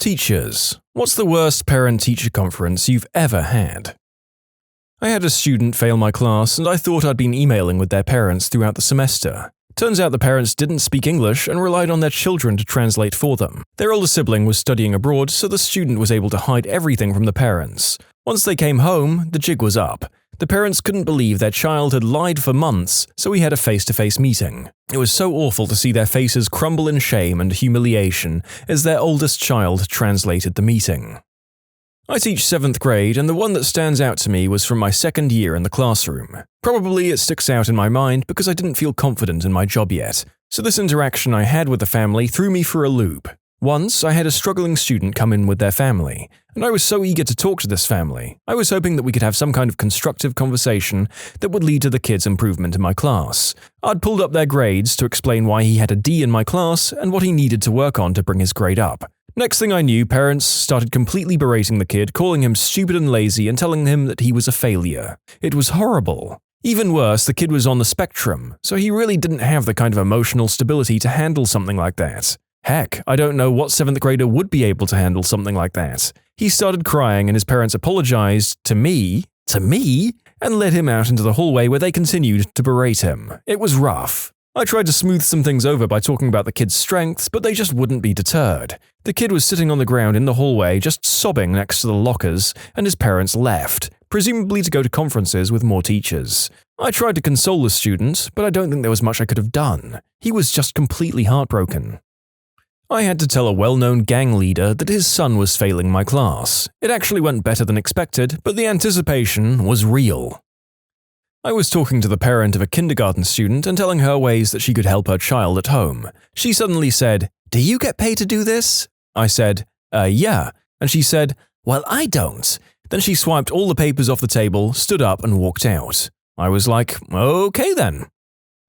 Teachers, what's the worst parent-teacher conference you've ever had? I had a student fail my class and I thought I'd been emailing with their parents throughout the semester. Turns out the parents didn't speak English and relied on their children to translate for them. Their older sibling was studying abroad, so the student was able to hide everything from the parents. Once they came home, the jig was up. The parents couldn't believe their child had lied for months, so we had a face-to-face meeting. It was so awful to see their faces crumble in shame and humiliation as their oldest child translated the meeting. I teach 7th grade, and the one that stands out to me was from my second year in the classroom. Probably it sticks out in my mind because I didn't feel confident in my job yet, so this interaction I had with the family threw me for a loop. Once, I had a struggling student come in with their family, and I was so eager to talk to this family. I was hoping that we could have some kind of constructive conversation that would lead to the kid's improvement in my class. I'd pulled up their grades to explain why he had a D in my class and what he needed to work on to bring his grade up. Next thing I knew, parents started completely berating the kid, calling him stupid and lazy and telling him that he was a failure. It was horrible. Even worse, the kid was on the spectrum, so he really didn't have the kind of emotional stability to handle something like that. Heck, I don't know what 7th grader would be able to handle something like that. He started crying and his parents apologized to me, and led him out into the hallway where they continued to berate him. It was rough. I tried to smooth some things over by talking about the kid's strengths, but they just wouldn't be deterred. The kid was sitting on the ground in the hallway, just sobbing next to the lockers, and his parents left, presumably to go to conferences with more teachers. I tried to console the student, but I don't think there was much I could have done. He was just completely heartbroken. I had to tell a well-known gang leader that his son was failing my class. It actually went better than expected, but the anticipation was real. I was talking to the parent of a kindergarten student and telling her ways that she could help her child at home. She suddenly said, "Do you get paid to do this?" I said, yeah. And she said, "Well, I don't." Then she swiped all the papers off the table, stood up and walked out. I was like, okay then.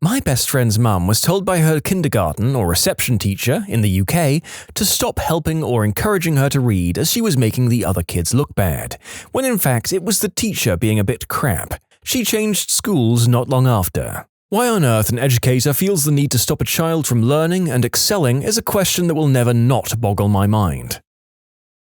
My best friend's mum was told by her kindergarten or reception teacher in the UK to stop helping or encouraging her to read as she was making the other kids look bad, when in fact it was the teacher being a bit crap. She changed schools not long after. Why on earth an educator feels the need to stop a child from learning and excelling is a question that will never not boggle my mind.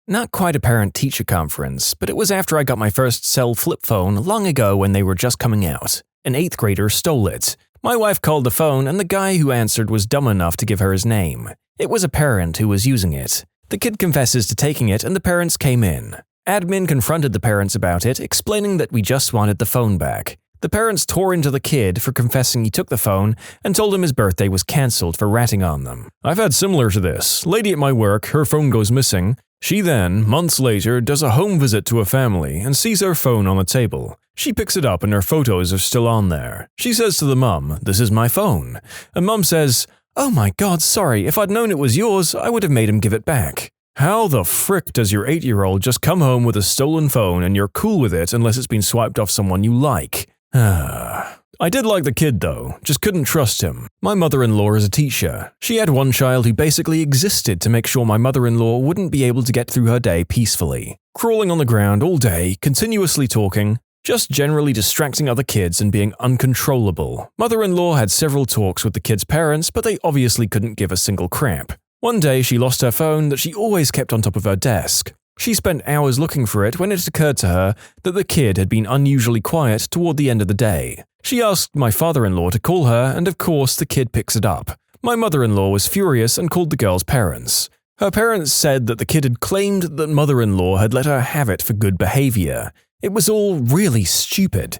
Not quite a parent-teacher conference, but it was after I got my first cell flip phone long ago when they were just coming out. An 8th grader stole it. My wife called the phone and the guy who answered was dumb enough to give her his name. It was a parent who was using it. The kid confesses to taking it and the parents came in. Admin confronted the parents about it, explaining that we just wanted the phone back. The parents tore into the kid for confessing he took the phone and told him his birthday was cancelled for ratting on them. I've had similar to this. Lady at my work, her phone goes missing. She then, months later, does a home visit to a family and sees her phone on the table. She picks it up and her photos are still on there. She says to the mum, "This is my phone." And mum says, "Oh my god, sorry, if I'd known it was yours, I would have made him give it back." How the frick does your 8-year-old just come home with a stolen phone and you're cool with it unless it's been swiped off someone you like? I did like the kid though, just couldn't trust him. My mother-in-law is a teacher. She had one child who basically existed to make sure my mother-in-law wouldn't be able to get through her day peacefully. Crawling on the ground all day, continuously talking, just generally distracting other kids and being uncontrollable. Mother-in-law had several talks with the kids' parents, but they obviously couldn't give a single crap. One day she lost her phone that she always kept on top of her desk. She spent hours looking for it when it occurred to her that the kid had been unusually quiet toward the end of the day. She asked my father-in-law to call her and of course the kid picks it up. My mother-in-law was furious and called the girl's parents. Her parents said that the kid had claimed that mother-in-law had let her have it for good behavior. It was all really stupid.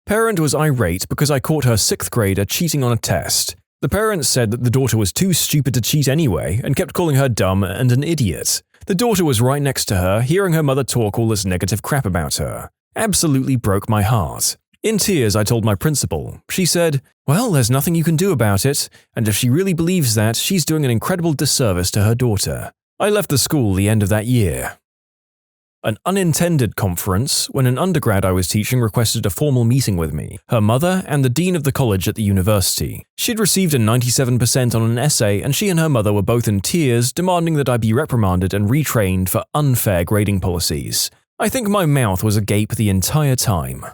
Parent was irate because I caught her 6th grader cheating on a test. The parents said that the daughter was too stupid to cheat anyway and kept calling her dumb and an idiot. The daughter was right next to her, hearing her mother talk all this negative crap about her. Absolutely broke my heart. In tears, I told my principal. She said, "Well, there's nothing you can do about it, and if she really believes that, she's doing an incredible disservice to her daughter." I left the school the end of that year. An unintended conference when an undergrad I was teaching requested a formal meeting with me, her mother, and the dean of the college at the university. She'd received a 97% on an essay and she and her mother were both in tears, demanding that I be reprimanded and retrained for unfair grading policies. I think my mouth was agape the entire time.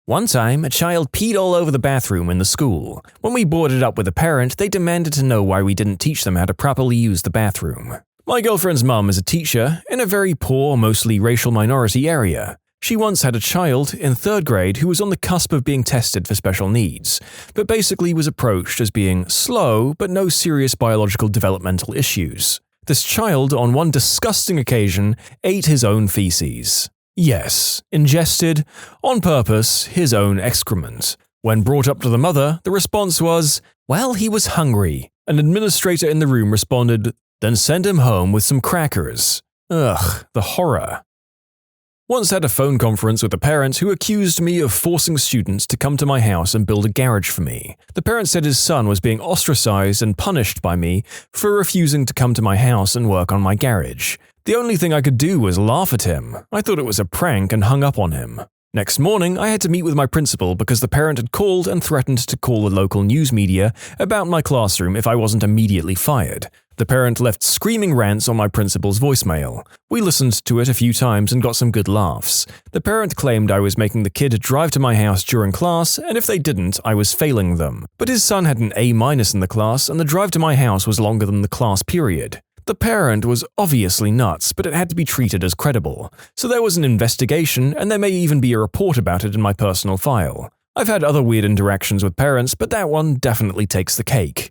One time, a child peed all over the bathroom in the school. When we brought it up with a parent, they demanded to know why we didn't teach them how to properly use the bathroom. My girlfriend's mum is a teacher in a very poor, mostly racial minority area. She once had a child in 3rd grade who was on the cusp of being tested for special needs, but basically was approached as being slow but no serious biological developmental issues. This child, on one disgusting occasion, ate his own feces. Yes, ingested, on purpose, his own excrement. When brought up to the mother, the response was, "Well, he was hungry." An administrator in the room responded, "Then send him home with some crackers." Ugh, the horror. Once had a phone conference with a parent who accused me of forcing students to come to my house and build a garage for me. The parent said his son was being ostracized and punished by me for refusing to come to my house and work on my garage. The only thing I could do was laugh at him. I thought it was a prank and hung up on him. Next morning, I had to meet with my principal because the parent had called and threatened to call the local news media about my classroom if I wasn't immediately fired. The parent left screaming rants on my principal's voicemail. We listened to it a few times and got some good laughs. The parent claimed I was making the kid drive to my house during class, and if they didn't, I was failing them. But his son had an A- in the class, and the drive to my house was longer than the class period. The parent was obviously nuts, but it had to be treated as credible. So there was an investigation, and there may even be a report about it in my personal file. I've had other weird interactions with parents, but that one definitely takes the cake.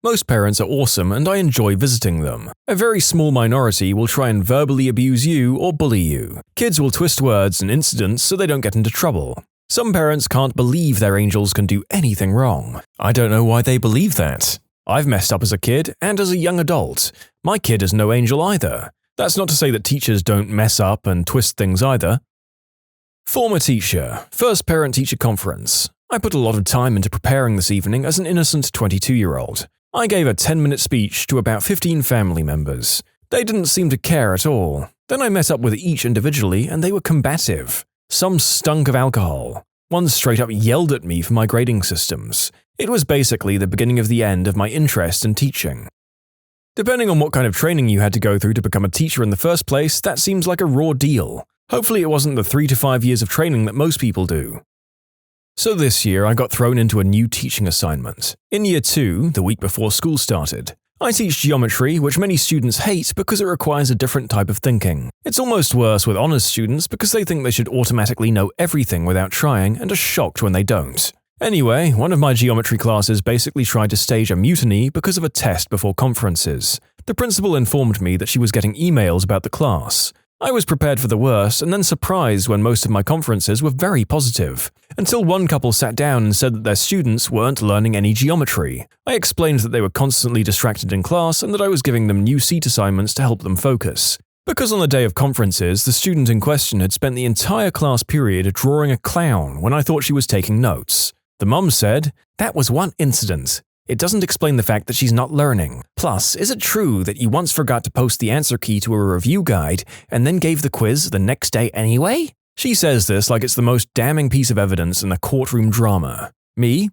Most parents are awesome and I enjoy visiting them. A very small minority will try and verbally abuse you or bully you. Kids will twist words and incidents so they don't get into trouble. Some parents can't believe their angels can do anything wrong. I don't know why they believe that. I've messed up as a kid and as a young adult. My kid is no angel either. That's not to say that teachers don't mess up and twist things either. Former teacher, first parent-teacher conference. I put a lot of time into preparing this evening as an innocent 22-year-old. I gave a 10-minute speech to about 15 family members. They didn't seem to care at all. Then I met up with each individually and they were combative. Some stunk of alcohol. One straight up yelled at me for my grading systems. It was basically the beginning of the end of my interest in teaching. Depending on what kind of training you had to go through to become a teacher in the first place, that seems like a raw deal. Hopefully it wasn't the 3 to 5 years of training that most people do. So this year I got thrown into a new teaching assignment. In year 2, the week before school started, I teach geometry, which many students hate because it requires a different type of thinking. It's almost worse with honors students because they think they should automatically know everything without trying and are shocked when they don't. Anyway, one of my geometry classes basically tried to stage a mutiny because of a test before conferences. The principal informed me that she was getting emails about the class. I was prepared for the worst and then surprised when most of my conferences were very positive, until one couple sat down and said that their students weren't learning any geometry. I explained that they were constantly distracted in class and that I was giving them new seat assignments to help them focus. Because on the day of conferences, the student in question had spent the entire class period drawing a clown when I thought she was taking notes. The mum said, "That was one incident. It doesn't explain the fact that she's not learning. Plus, is it true that you once forgot to post the answer key to a review guide and then gave the quiz the next day anyway?" She says this like it's the most damning piece of evidence in a courtroom drama. Me?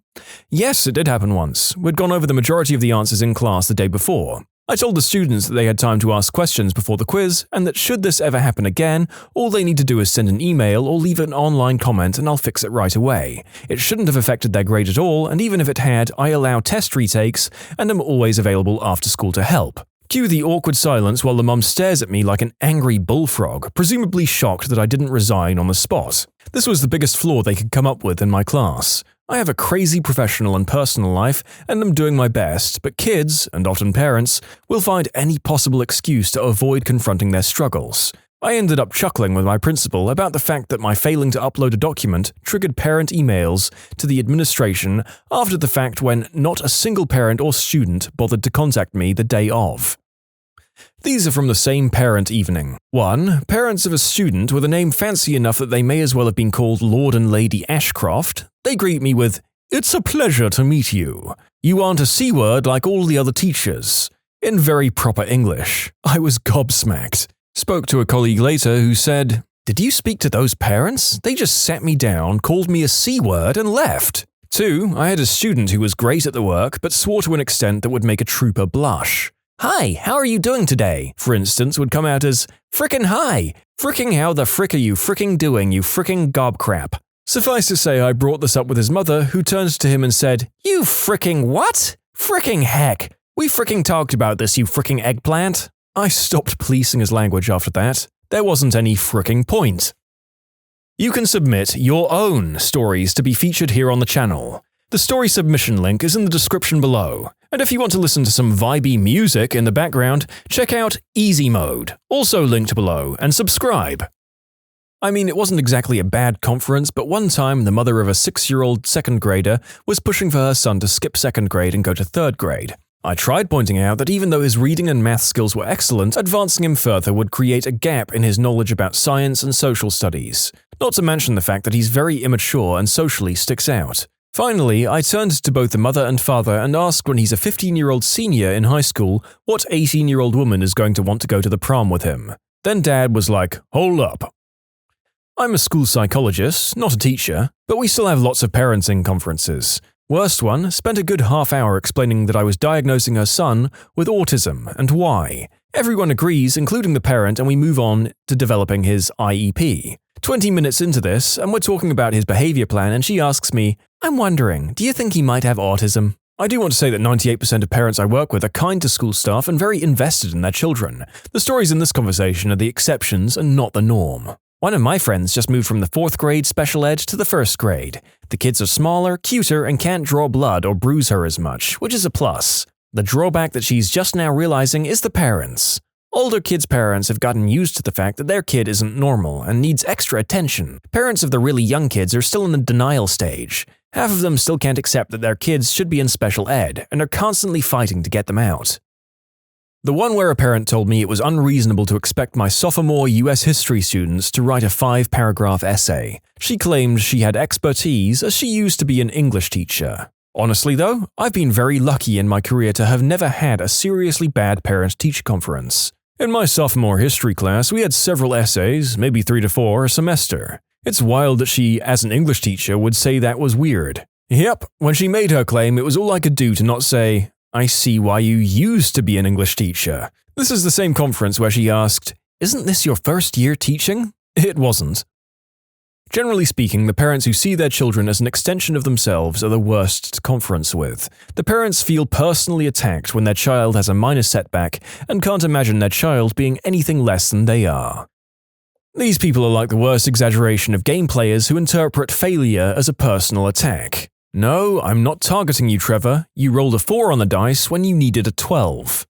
Yes, it did happen once. We'd gone over the majority of the answers in class the day before. I told the students that they had time to ask questions before the quiz, and that should this ever happen again, all they need to do is send an email or leave an online comment and I'll fix it right away. It shouldn't have affected their grade at all, and even if it had, I allow test retakes and am always available after school to help. Cue the awkward silence while the mum stares at me like an angry bullfrog, presumably shocked that I didn't resign on the spot. This was the biggest flaw they could come up with in my class. I have a crazy professional and personal life and am doing my best, but kids, and often parents, will find any possible excuse to avoid confronting their struggles. I ended up chuckling with my principal about the fact that my failing to upload a document triggered parent emails to the administration after the fact when not a single parent or student bothered to contact me the day of. These are from the same parent evening. 1. Parents of a student with a name fancy enough that they may as well have been called Lord and Lady Ashcroft. They greet me with, "It's a pleasure to meet you. You aren't a C-word like all the other teachers." In very proper English. I was gobsmacked. Spoke to a colleague later who said, "Did you speak to those parents? They just sat me down, called me a C-word and left." 2. I had a student who was great at the work but swore to an extent that would make a trooper blush. "Hi, how are you doing today?" for instance, would come out as, "Frickin' hi! Fricking how the frick are you fricking doing, you fricking gobcrap?" Suffice to say, I brought this up with his mother, who turned to him and said, "You fricking what? Fricking heck! We freaking talked about this, you freaking eggplant. I stopped policing his language after that. There wasn't any freaking point. You can submit your own stories to be featured here on the channel. The story submission link is in the description below. And if you want to listen to some vibey music in the background, check out easymode, also linked below, and subscribe. I mean, it wasn't exactly a bad conference, but one time the mother of a 6-year-old second grader was pushing for her son to skip second grade and go to third grade. I tried pointing out that even though his reading and math skills were excellent, advancing him further would create a gap in his knowledge about science and social studies. Not to mention the fact that he's very immature and socially sticks out. Finally, I turned to both the mother and father and asked when he's a 15-year-old senior in high school what 18-year-old woman is going to want to go to the prom with him. Then Dad was like, "Hold up. I'm a school psychologist, not a teacher, but we still have lots of parenting conferences. Worst one, spent a good half hour explaining that I was diagnosing her son with autism and why. Everyone agrees, including the parent, and we move on to developing his IEP. 20 minutes into this, and we're talking about his behavior plan, and she asks me, "I'm wondering, do you think he might have autism?" I do want to say that 98% of parents I work with are kind to school staff and very invested in their children. The stories in this conversation are the exceptions and not the norm. One of my friends just moved from the 4th grade special ed to the 1st grade. The kids are smaller, cuter, and can't draw blood or bruise her as much, which is a plus. The drawback that she's just now realizing is the parents. Older kids' parents have gotten used to the fact that their kid isn't normal and needs extra attention. Parents of the really young kids are still in the denial stage. Half of them still can't accept that their kids should be in special ed and are constantly fighting to get them out. The one where a parent told me it was unreasonable to expect my sophomore US history students to write a 5-paragraph essay. She claimed she had expertise as she used to be an English teacher. Honestly though, I've been very lucky in my career to have never had a seriously bad parent-teacher conference. In my sophomore history class, we had several essays, maybe 3 to 4 a semester. It's wild that she, as an English teacher, would say that was weird. Yep, when she made her claim, it was all I could do to not say, "I see why you used to be an English teacher." This is the same conference where she asked, "Isn't this your first year teaching?" It wasn't. Generally speaking, the parents who see their children as an extension of themselves are the worst to conference with. The parents feel personally attacked when their child has a minor setback and can't imagine their child being anything less than they are. These people are like the worst exaggeration of game players who interpret failure as a personal attack. No, I'm not targeting you, Trevor. You rolled a 4 on the dice when you needed a 12.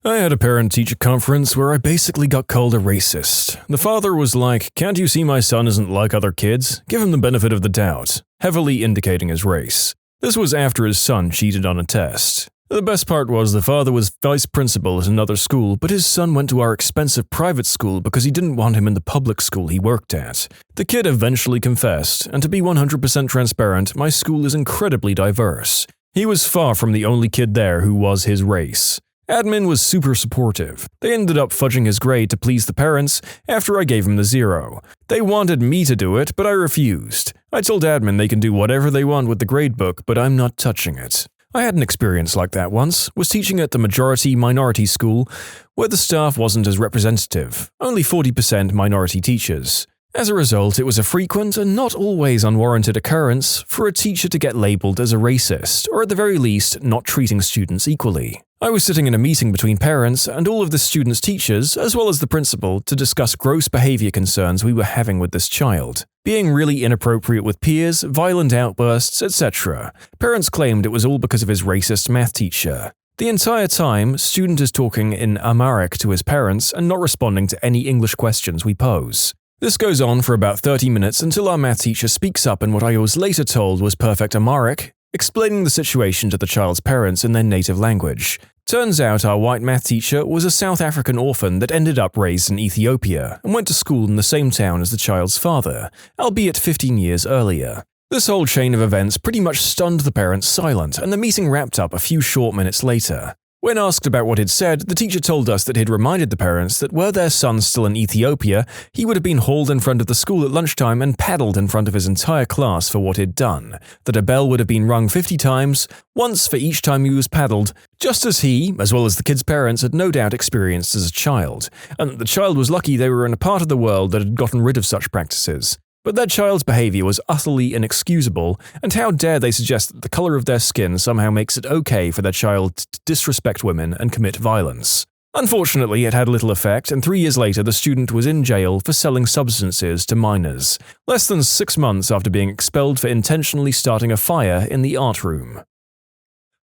I had a parent-teacher conference where I basically got called a racist. The father was like, "Can't you see my son isn't like other kids? Give him the benefit of the doubt," heavily indicating his race. This was after his son cheated on a test. The best part was the father was vice principal at another school, but his son went to our expensive private school because he didn't want him in the public school he worked at. The kid eventually confessed, and to be 100% transparent, my school is incredibly diverse. He was far from the only kid there who was his race. Admin was super supportive. They ended up fudging his grade to please the parents after I gave him the 0. They wanted me to do it, but I refused. I told admin they can do whatever they want with the gradebook, but I'm not touching it. I had an experience like that once, was teaching at the majority-minority school where the staff wasn't as representative, only 40% minority teachers. As a result, it was a frequent and not always unwarranted occurrence for a teacher to get labeled as a racist, or at the very least, not treating students equally. I was sitting in a meeting between parents and all of the students' teachers, as well as the principal, to discuss gross behavior concerns we were having with this child. Being really inappropriate with peers, violent outbursts, etc. Parents claimed it was all because of his racist math teacher. The entire time, student is talking in Amharic to his parents and not responding to any English questions we pose. This goes on for about 30 minutes until our math teacher speaks up in what I was later told was perfect Amharic, explaining the situation to the child's parents in their native language. Turns out our white math teacher was a South African orphan that ended up raised in Ethiopia and went to school in the same town as the child's father, albeit 15 years earlier. This whole chain of events pretty much stunned the parents silent, and the meeting wrapped up a few short minutes later. When asked about what he'd said, the teacher told us that he'd reminded the parents that were their son still in Ethiopia, he would have been hauled in front of the school at lunchtime and paddled in front of his entire class for what he'd done, that a bell would have been rung 50 times, once for each time he was paddled, just as he, as well as the kid's parents, had no doubt experienced as a child, and that the child was lucky they were in a part of the world that had gotten rid of such practices. But their child's behavior was utterly inexcusable, and how dare they suggest that the color of their skin somehow makes it okay for their child to disrespect women and commit violence. Unfortunately, it had little effect, and 3 years later the student was in jail for selling substances to minors, less than 6 months after being expelled for intentionally starting a fire in the art room.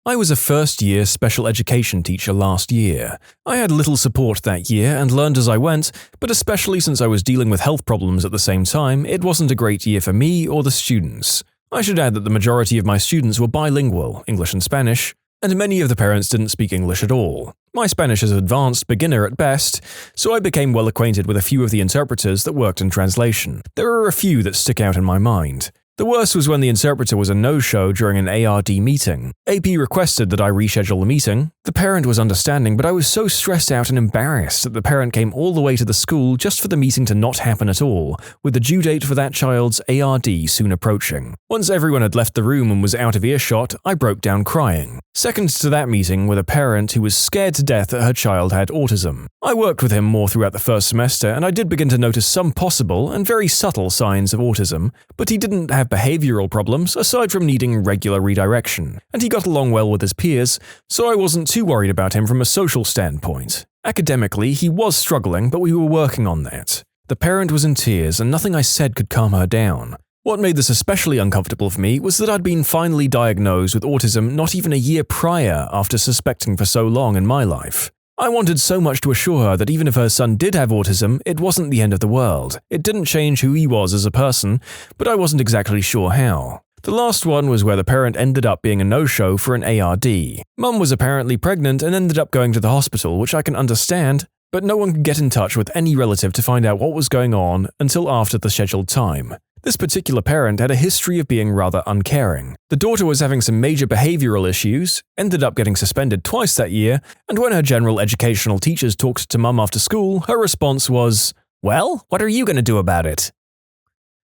I was a first-year special education teacher last year. I had little support that year and learned as I went, but especially since I was dealing with health problems at the same time, it wasn't a great year for me or the students. I should add that the majority of my students were bilingual, English and Spanish, and many of the parents didn't speak English at all. My Spanish is advanced beginner at best, so I became well acquainted with a few of the interpreters that worked in translation. There are a few that stick out in my mind. The worst was when the interpreter was a no-show during an ARD meeting. AP requested that I reschedule the meeting. The parent was understanding, but I was so stressed out and embarrassed that the parent came all the way to the school just for the meeting to not happen at all, with the due date for that child's ARD soon approaching. Once everyone had left the room and was out of earshot, I broke down crying. Second to that meeting were the parent who was scared to death that her child had autism. I worked with him more throughout the first semester, and I did begin to notice some possible and very subtle signs of autism, but he didn't have behavioral problems aside from needing regular redirection, and he got along well with his peers, so I wasn't too worried about him from a social standpoint. Academically, he was struggling, but we were working on that. The parent was in tears, and nothing I said could calm her down. What made this especially uncomfortable for me was that I'd been finally diagnosed with autism not even a year prior after suspecting for so long in my life. I wanted so much to assure her that even if her son did have autism, it wasn't the end of the world. It didn't change who he was as a person, but I wasn't exactly sure how. The last one was where the parent ended up being a no-show for an ARD. Mum was apparently pregnant and ended up going to the hospital, which I can understand, but no one could get in touch with any relative to find out what was going on until after the scheduled time. This particular parent had a history of being rather uncaring. The daughter was having some major behavioral issues, ended up getting suspended twice that year, and when her general educational teachers talked to Mum after school, her response was, "Well, what are you going to do about it?"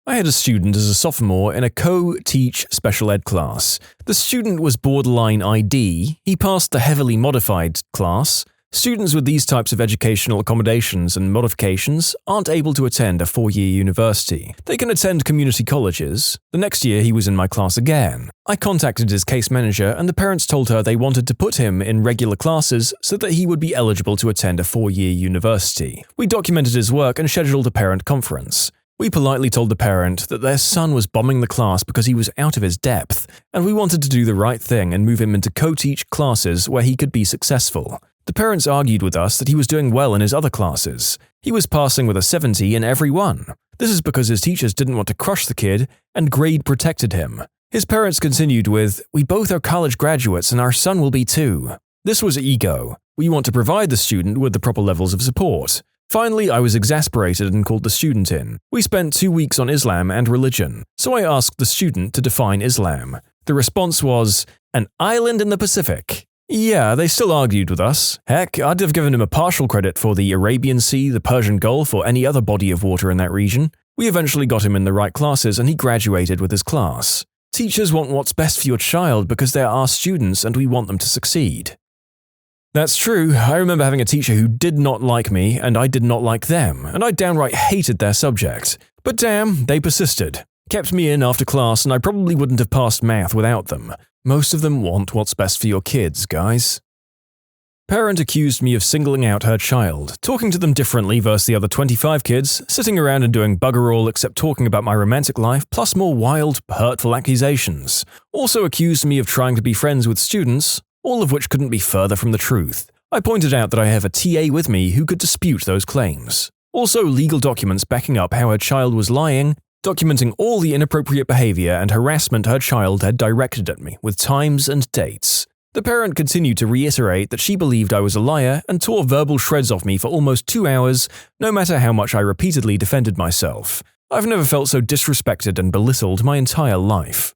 I had a student as a sophomore in a co-teach special ed class. The student was borderline ID, he passed the heavily modified class. Students with these types of educational accommodations and modifications aren't able to attend a 4-year university. They can attend community colleges. The next year he was in my class again. I contacted his case manager and the parents told her they wanted to put him in regular classes so that he would be eligible to attend a 4-year university. We documented his work and scheduled a parent conference. We politely told the parent that their son was bombing the class because he was out of his depth, and we wanted to do the right thing and move him into co-teach classes where he could be successful. The parents argued with us that he was doing well in his other classes. He was passing with a 70 in every one. This is because his teachers didn't want to crush the kid, and grade protected him. His parents continued with, "We both are college graduates and our son will be too." This was ego. We want to provide the student with the proper levels of support. Finally, I was exasperated and called the student in. We spent 2 weeks on Islam and religion, so I asked the student to define Islam. The response was, "An island in the Pacific." Yeah, they still argued with us. Heck, I'd have given him a partial credit for the Arabian Sea, the Persian Gulf, or any other body of water in that region. We eventually got him in the right classes and he graduated with his class. Teachers want what's best for your child because they're our students and we want them to succeed. That's true. I remember having a teacher who did not like me and I did not like them, and I downright hated their subject. But damn, they persisted. Kept me in after class and I probably wouldn't have passed math without them. Most of them want what's best for your kids, guys. Parent accused me of singling out her child, talking to them differently versus the other 25 kids, sitting around and doing bugger all except talking about my romantic life, plus more wild, hurtful accusations. Also accused me of trying to be friends with students, all of which couldn't be further from the truth. I pointed out that I have a TA with me who could dispute those claims. Also legal documents backing up how her child was lying, documenting all the inappropriate behavior and harassment her child had directed at me, with times and dates. The parent continued to reiterate that she believed I was a liar and tore verbal shreds off me for almost 2 hours, no matter how much I repeatedly defended myself. I've never felt so disrespected and belittled my entire life.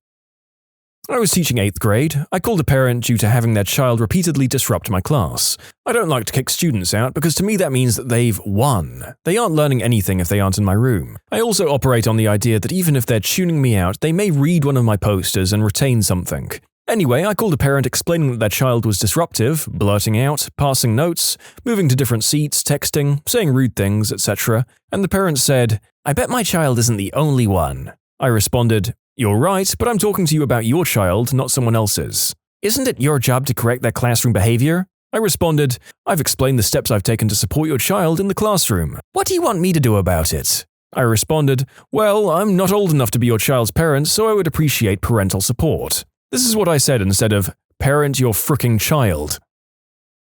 I was teaching 8th grade. I called a parent due to having their child repeatedly disrupt my class. I don't like to kick students out because to me that means that they've won. They aren't learning anything if they aren't in my room. I also operate on the idea that even if they're tuning me out, they may read one of my posters and retain something. Anyway, I called a parent explaining that their child was disruptive, blurting out, passing notes, moving to different seats, texting, saying rude things, etc. And the parent said, I bet my child isn't the only one. I responded, You're right, but I'm talking to you about your child, not someone else's. Isn't it your job to correct their classroom behavior? I responded, I've explained the steps I've taken to support your child in the classroom. What do you want me to do about it? I responded, Well, I'm not old enough to be your child's parent, so I would appreciate parental support. This is what I said instead of, parent your fricking child.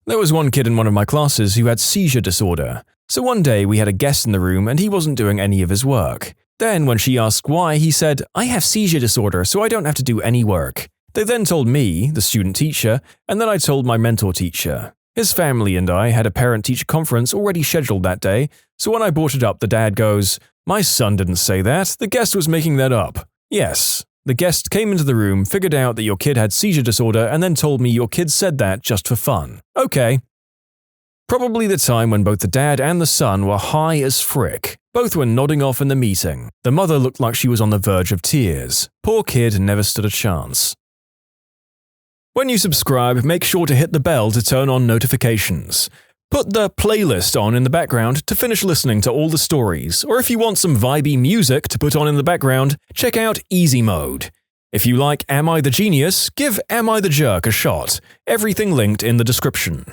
There was one kid in one of my classes who had seizure disorder. So one day we had a guest in the room and he wasn't doing any of his work. Then when she asked why, he said, I have seizure disorder, so I don't have to do any work. They then told me, the student teacher, and then I told my mentor teacher. His family and I had a parent-teacher conference already scheduled that day, so when I brought it up, the dad goes, My son didn't say that, the guest was making that up. Yes, the guest came into the room, figured out that your kid had seizure disorder, and then told me your kid said that just for fun. Okay. Probably the time when both the dad and the son were high as frick. Both were nodding off in the meeting. The mother looked like she was on the verge of tears. Poor kid never stood a chance. When you subscribe, make sure to hit the bell to turn on notifications. Put the playlist on in the background to finish listening to all the stories, or if you want some vibey music to put on in the background, check out easymode. If you like Am I the Genius, give Am I the Jerk a shot. Everything linked in the description.